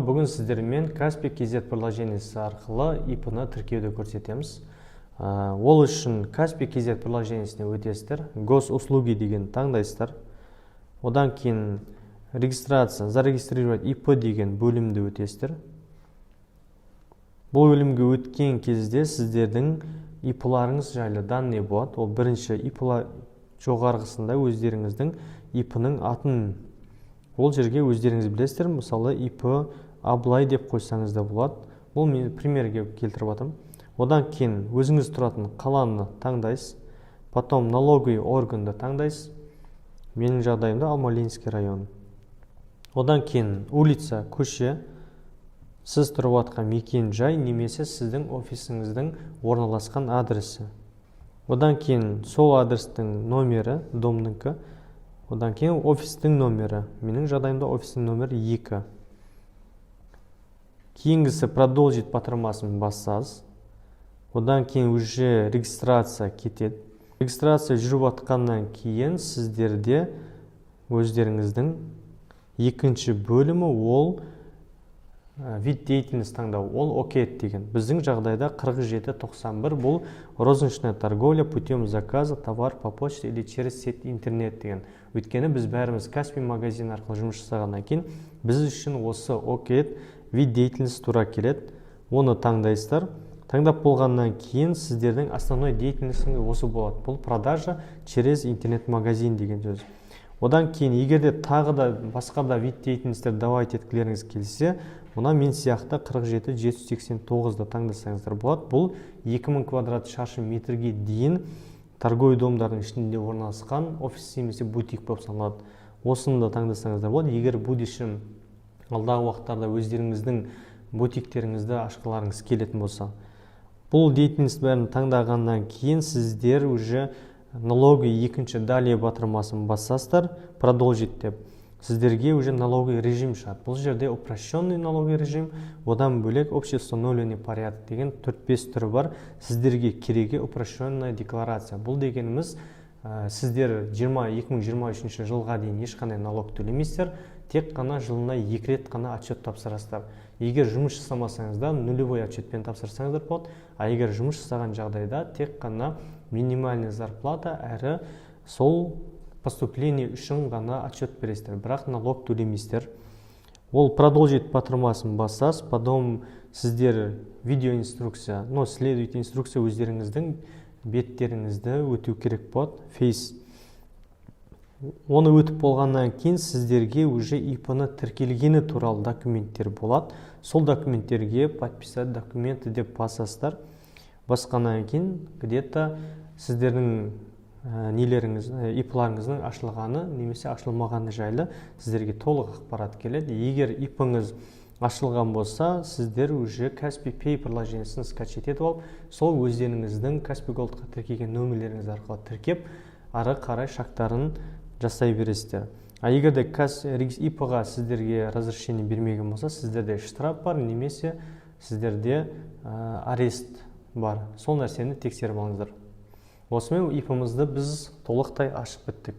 Бүгін сіздермен Каспий KZ приложениесі арқылы IP-ны тіркеуді көрсетеміз. Ол үшін Каспий KZ приложениесіне өтесіздер. Госуслуги деген таңдайсыздар. Одан кейін регистрация, зарегистрировать IP деген бөлімді өтесіздер. Бұл бөлімге өткен кезде сіздердің IP-ларыңыз жайлы данные болады. Ол бірінші IP-ла жоғарғысында өздеріңіздің IP-ның атын ол жерге өздеріңіз білесіздер. Мысалы IP Аблай деп қойсаңыз да болады. Бұл мен примерге келтіріп жатырмын. Одан кейін өзіңіз тұратын қаланы таңдайсыз. Потом налоговый органды таңдайсыз. Менің жағдайымда Алмалинский район. Одан кейін улица, көше, сіз тұрып жатқан мекен жай немесе сіздің офисіңіздің орналасқан адресі. Одан кейін сол адрестің номері, домныкі. Одан кейін офистің номері. Менің жағдайымда офистің номері 2. Кейінгісі продолжить батырмасын бассаңыз. Одан кейін уже регистрация кетеді. Регистрация жүріп жатқаннан кейін сіздерде өздеріңіздің екінші бөлімі ол вид деятельности таңдау. Ол окей деген. Біздің жағдайда 4791 бұл розничная торговля путем заказа товар по почте или через сеть интернет деген. Өйткені біз бәріміз Каспий магазин арқылы жұмыс жасағаннан кейін біз үшін осы окей вид деятельности тура келеді. Оны таңдайсыздар. Таңдап болғаннан кейін сіздердің основной деятельностіңіз осы болады. Бұл продажа через интернет-магазин деген сөз. Одан кейін егерде тағы да басқа да вид деятельностьтер давайте еткілеріңіз келсе, мұна мен сияқты 47-789-ды таңдасаңыздар болады. Бұл 2000 квадрат шаршы метрге дейін торговый домдардың ішінде орналасқан офис немесе бутик болып саналады. Осыны да таңдасаңыздар болады. Егер будущем алдағы уақыттарда өздеріңіздің бутиктеріңізді ашқыларыңыз келетін болса. Бұл деятельность бәрін таңдағаннан кейін сіздер уже налоговый екінші далее батырмасын бассаңыздар, продолжить деп. Сіздерге уже налоговый режим шығады. Бұл жерде упрощенный налоговый режим, одан бөлек общеустановленный порядок деген 4-5 түрі бар. Сіздерге керегі упрощенная декларация. Бұл дегеніміз сіздер 2023 жылға дейін ешқандай налог төлемейсіздер, тек қана жылына 2 рет қана отчет тапсырасыздар. Егер жұмыс жасамасаңызда нулевой отчетпен тапсырсаңыздар болады, а егер жұмыс жасаған жағдайда тек қана минимальный зарплата әрі сол поступление үшін ғана отчет бересіздер, бірақ налог төлемейсіздер. Ол продолжить батырмасын бассаңыз, потом сіздер видеоинструкция, следует инструкция өздеріңіздің беттеріңізді өту керек болады, фейс. Оны өтіп болғаннан кейін сіздерге уже IP-ны тіркелгені туралы документтер болады. Сол документтерге подписать документы деп басасыздар. Басқаннан кейін где-то сіздердің IP-ларыңыздың ашылғаны немесе ашылмағаны жайлы сіздерге толық ақпарат келеді. Егер IP-ңыз ашылған болса, сіздер уже Каспий Pay приложениесін скачать етіп алып, сол өздеріңіздің Каспий Goldқа тіркеген нөмірлеріңіз арқылы тіркеп, ары қарай шақтарын жасай бересіздер. А егерде IP-ға сіздерге разрешение бермеген болса, сіздерде штраф бар немесе сіздерде арест бар. Сол нәрсені тексеріп алыңыздар. Осымен IP-мызды біз толықтай ашып біттік.